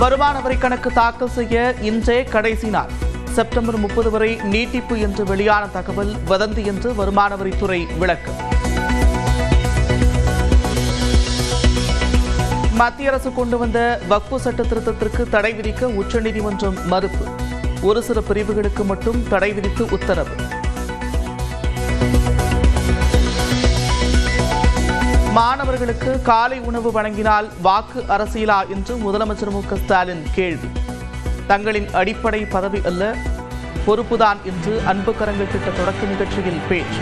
வருமான வரி கணக்கு தாக்கல் செய்ய இன்றே கடைசி நாள். செப்டம்பர் 30 வரை நீட்டிப்பு என்று வெளியான தகவல் வதந்தி என்று வருமான வரித்துறை விளக்கம். மத்திய அரசு கொண்டு வந்த வக்ஃபு சட்ட திருத்தத்திற்கு தடை விதிக்க உச்சநீதிமன்றம் மறுப்பு. ஒரு சில பிரிவுகளுக்கு மட்டும் தடை விதித்து உத்தரவு. மாணவர்களுக்கு காலை உணவு வழங்கினால் வாக்கு அரசியலா என்று முதலமைச்சர் மு க ஸ்டாலின் கேள்வி. தங்களின் அடிப்படை பதவி அல்ல, பொறுப்புதான் என்று அன்பு கரங்கள் திட்ட தொடக்க நிகழ்ச்சியில் பேச்சு.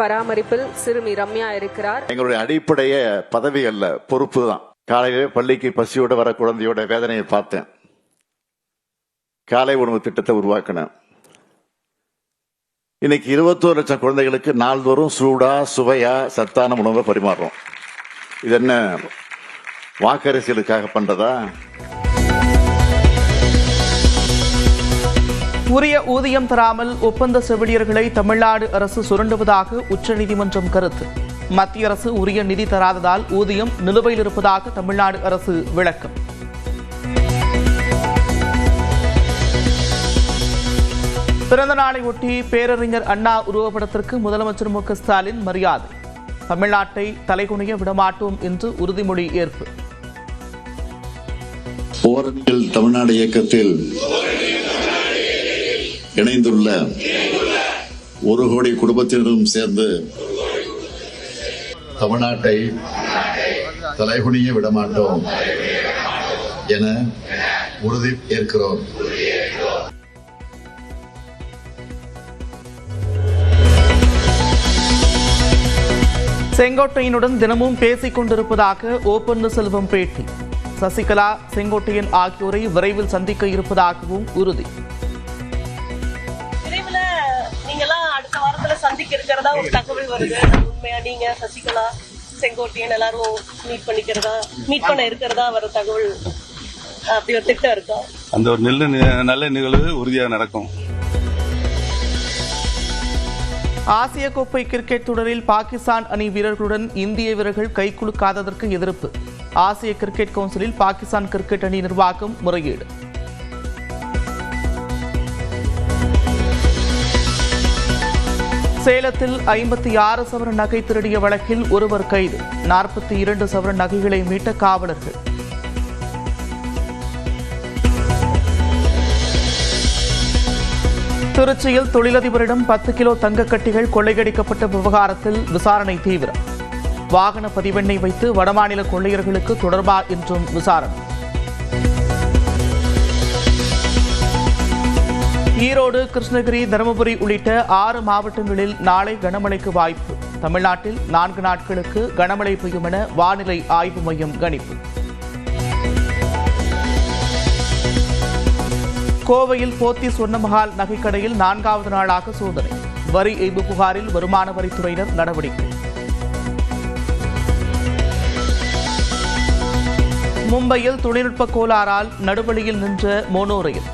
பராமரிப்பில் சிறுமி ரம்யா இருக்கிறார். எங்களுடைய அடிப்படைய பதவி அல்ல, பொறுப்பு தான். காலையிலே பள்ளிக்கு பசியோட வர குழந்தையோட வேதனையை பார்த்தேன். காலை உணவு திட்டத்தை உருவாக்கினேன். இன்னைக்கு 21 லட்சம் குழந்தைகளுக்கு நாள்தோறும் சூடா சுவையா சத்தான உணவை பரிமாறுறோம். இது என்ன வாக்கரசியலுக்காக பண்றதா? உரிய ஊதியம் தராமல் ஒப்பந்த செவிலியர்களை தமிழ்நாடு அரசு சுரண்டுவதாக உச்சநீதிமன்றம் கருத்து. மத்திய அரசு உரிய நிதி தராததால் ஊதியம் நிலுவையில் இருப்பதாக தமிழ்நாடு அரசு விளக்கம். பிறந்த நாளை ஒட்டி பேரறிஞர் அண்ணா உருவப்படத்திற்கு முதலமைச்சர் மு க ஸ்டாலின் மரியாதை. தமிழ்நாட்டை தலைகுனிய விடமாட்டோம் என்று உறுதிமொழி ஏற்பு. போராட்டத்தில் தமிழ்நாடு இயக்கத்தில் இணைந்துள்ள 1 கோடி குடும்பத்தினரும் சேர்ந்து தமிழ்நாட்டை தலைகுனிய விடமாட்டோம் என உறுதி ஏற்கிறோம். செங்கோட்டையனுடன் தினமும் பேசிக் கொண்டிருப்பதாக ஓ பன்னீர்செல்வம் பேட்டி. சசிகலா, செங்கோட்டையன் ஆகியோரை விரைவில் சந்திக்க இருப்பதாகவும் உறுதி. விரைவில் நீங்களாம் அடுத்த வாரத்துல சந்திக்க இருக்கிறதா ஒரு தகவல் வருது. உண்மையா நீங்க சசிகலா, செங்கோட்டையன் எல்லாரும் மீட் பண்ண இருக்கிறதா வர தகவல், அப்படி ஒரு திட்டம் இருக்கா? அந்த ஒரு நல்ல நிகழ்வு உறுதியாக நடக்கும். ஆசிய கோப்பை கிரிக்கெட் தொடரில் பாகிஸ்தான் அணி வீரர்களுடன் இந்திய வீரர்கள் கைகுலுக்காததற்கு எதிர்ப்பு. ஆசிய கிரிக்கெட் கவுன்சிலில் பாகிஸ்தான் கிரிக்கெட் அணி நிர்வாகம் முறையீடு. சேலத்தில் 56 சவரன் நகை திருடிய வழக்கில் ஒருவர் கைது. 42 சவரன் நகைகளை மீட்ட காவலர்கள். திருச்சியில் தொழிலதிபரிடம் 10 கிலோ தங்கக்கட்டிகள் கொள்ளையடிக்கப்பட்ட விவகாரத்தில் விசாரணை தீவிரம். வாகன பதிவெண்ணை வைத்து வடமாநில கொள்ளையர்களுக்கு தொடர்பா என்றும் விசாரணை. ஈரோடு, கிருஷ்ணகிரி, தருமபுரி உள்ளிட்ட 6 மாவட்டங்களில் நாளை கனமழைக்கு வாய்ப்பு. தமிழ்நாட்டில் 4 நாட்களுக்கு கனமழை பெய்யும் என வானிலை ஆய்வு மையம் கணிப்பு. கோவையில் போத்தி சொர்ணமஹால் நகைக்கடையில் 4வது நாளாக சோதனை. வரி ஏய்ப்பு புகாரில் வருமான வரித்துறையினர் நடவடிக்கை. மும்பையில் தொழில்நுட்ப கோளாறால் நடுவழியில் நின்ற மோனோ ரயில்.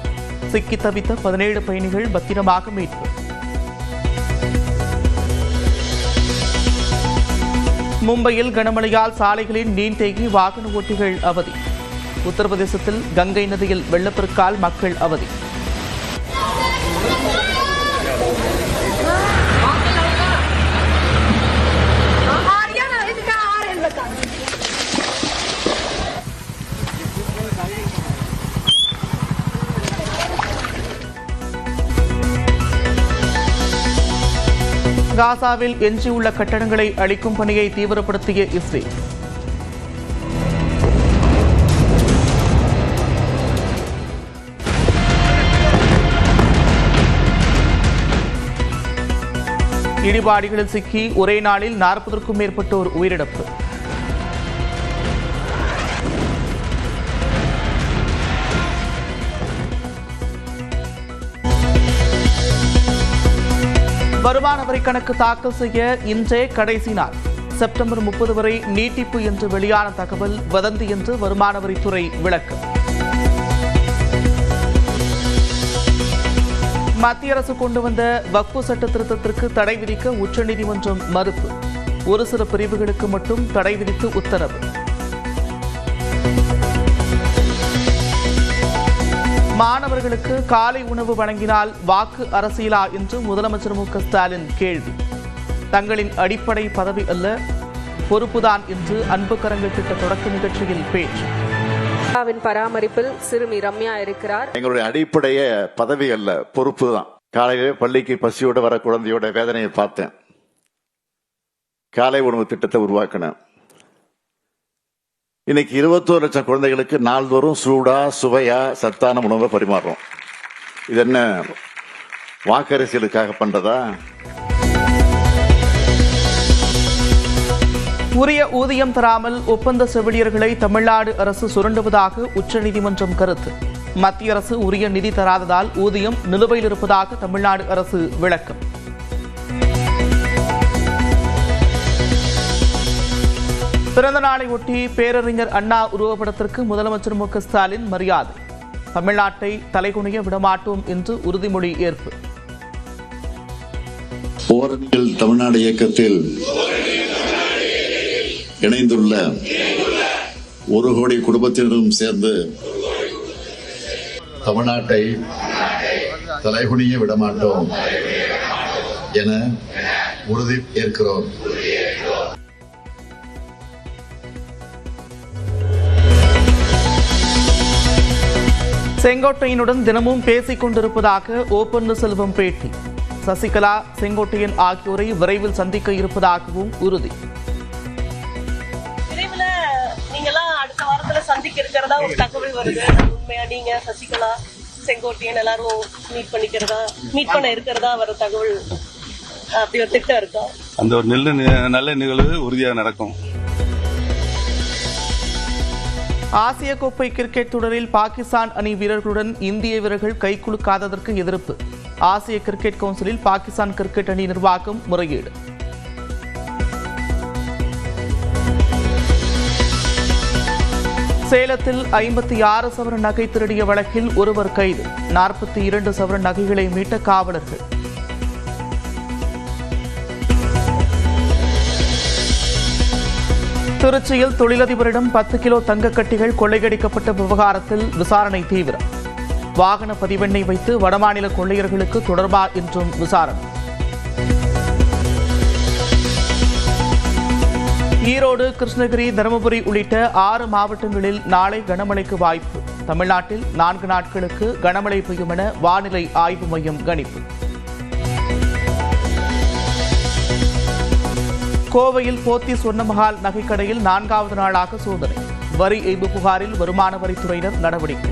சிக்கி தவித்த 17 பயணிகள் பத்திரமாக மீட்பு. மும்பையில் கனமழையால் சாலைகளில் நீர் தேங்கி வாகன ஓட்டிகள் அவதி. உத்தரப்பிரதேசத்தில் கங்கை நதியில் வெள்ளப்பெருக்கால் மக்கள் அவதி. காசாவில் எஞ்சியுள்ள கட்டடங்களை அழிக்கும் பணியை தீவிரப்படுத்திய இஸ்ரேல். இடிபாடுகளில் சிக்கி ஒரே நாளில் 40க்கும் மேற்பட்டோர் உயிரிழப்பு. வருமான வரி கணக்கு தாக்கல் செய்ய இன்றே கடைசி நாள். செப்டம்பர் 30 வரை நீட்டிப்பு என்று வெளியான தகவல் வதந்தி என்று வருமான வரித்துறை விளக்கம். மத்திய அரசு கொண்டு வந்த வக்ஃபு சட்ட திருத்தத்திற்கு தடை விதிக்க உச்சநீதிமன்றம் மறுப்பு. ஒரு சில பிரிவுகளுக்கு மட்டும் தடை விதித்து உத்தரவு. மாணவர்களுக்கு காலை உணவு வழங்கினால் வாக்கு அரசியலா என்று முதலமைச்சர் மு க ஸ்டாலின் கேள்வி. தங்களின் அடிப்படை பதவி அல்ல, பொறுப்புதான் என்று அன்புக்கரங்கள் திட்ட தொடக்க நிகழ்ச்சியில் பேச்சு. பராமரிப்பில் சிறுமி ரம்யா இருக்கிறார். எங்களுடைய அடிப்படைய பதவி அல்ல, பொறுப்பு தான். காலையிலே பள்ளிக்கு பசியோட வர குழந்தையோட வேதனையை பார்த்தேன். காலை உணவு திட்டத்தை உருவாக்கினேன். இன்னைக்கு 21 லட்சம் குழந்தைகளுக்கு நாள்தோறும் சூடா சுவையா சத்தான உணவை பரிமாறுறோம். இது என்ன வாக்கரசியலுக்காக பண்றதா? உரிய ஊதியம் தராமல் ஒப்பந்த செவிலியர்களை தமிழ்நாடு அரசு சுரண்டுவதாக உச்சநீதிமன்றம் கருத்து. மத்திய அரசு உரிய நிதி தராததால் ஊதியம் நிலுவையில் இருப்பதாக தமிழ்நாடு அரசு விளக்கம். பிறந்த நாளை ஒட்டி பேரறிஞர் அண்ணா உருவப்படத்திற்கு முதலமைச்சர் மு க ஸ்டாலின் மரியாதை. தமிழ்நாட்டை தலைகுனிய விடமாட்டோம் என்று உறுதிமொழி ஏற்பு. ஓரணிகள் தமிழ்நாடு இயக்கத்தில் இணைந்துள்ள 1 கோடி குடும்பத்தினரும் சேர்ந்து தமிழ்நாட்டை தலைகுனிய விடமாட்டோம் என உறுதி ஏற்கிறோம். செங்கோட்டையனுடன் தினமும் பேசிக் கொண்டிருப்பதாக ஓ பன்னீர்செல்வம் பேட்டி. சசிகலா, செங்கோட்டையன் ஆகியோரை விரைவில் சந்திக்க இருப்பதாகவும் உறுதி. விரைவில் நீங்கெல்லாம் அடுத்த வாரத்துல சந்திக்க இருக்கிறதா ஒரு தகவல் வருது. உண்மையா? நீங்க சசிகலா, செங்கோட்டையன் எல்லாரும் மீட் பண்ண இருக்கிறதா வர தகவல், அப்படி ஒரு திட்டம் இருக்கா? அந்த ஒரு நல்ல நிகழ்வு உறுதியாக நடக்கும். ஆசிய கோப்பை கிரிக்கெட் தொடரில் பாகிஸ்தான் அணி வீரர்களுடன் இந்திய வீரர்கள் கைகுலுக்காததற்கு எதிர்ப்பு. ஆசிய கிரிக்கெட் கவுன்சிலில் பாகிஸ்தான் கிரிக்கெட் அணி நிர்வாகம் முறையீடு. சேலத்தில் 56 சவரன் நகை திருடிய வழக்கில் ஒருவர் கைது. 42 சவரன் நகைகளை மீட்ட காவலர்கள். திருச்சியில் தொழிலதிபரிடம் 10 கிலோ தங்கக்கட்டிகள் கொள்ளையடிக்கப்பட்ட விவகாரத்தில் விசாரணை தீவிரம். வாகன பதிவெண்ணை வைத்து வடமாநில கொள்ளையர்களுக்கு தொடர்பா என்றும் விசாரணை. ஈரோடு, கிருஷ்ணகிரி, தருமபுரி உள்ளிட்ட 6 மாவட்டங்களில் நாளை கனமழைக்கு வாய்ப்பு. தமிழ்நாட்டில் 4 நாட்களுக்கு கனமழை பெய்யும் என வானிலை ஆய்வு மையம் கணிப்பு. கோவையில் போத்தி சொர்ணமஹால் நகைக்கடையில் 4வது நாளாக சோதனை. வரி ஏய்ப்பு புகாரில் வருமான வரித்துறையினர் நடவடிக்கை.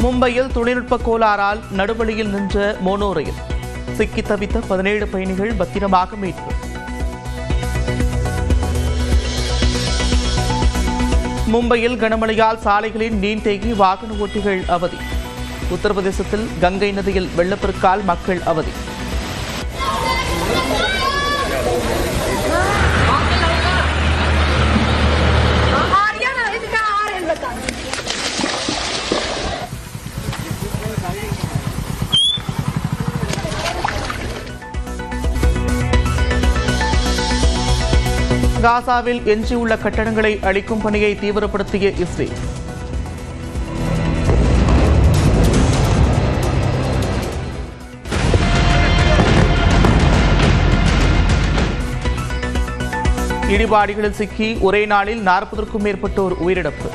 மும்பையில் தொழில்நுட்ப கோளாறால் நடுவழியில் நின்ற மோனோ ரயில். சிக்கி தவித்த 17 பயணிகள் பத்திரமாக மீட்பு. மும்பையில் கனமழையால் சாலைகளில் நீர் தேங்கி வாகன ஓட்டிகள் அவதி. உத்தரப்பிரதேசத்தில் கங்கை நதியில் வெள்ளப்பெருக்கால் மக்கள் அவதி. காசாவில் எஞ்சியுள்ள கட்டடங்களை அழிக்கும் பணியை தீவிரப்படுத்திய இஸ்ரேல். இடிபாடுகளில் சிக்கி ஒரே நாளில் 40க்கும் மேற்பட்டோர் உயிரிழப்பு.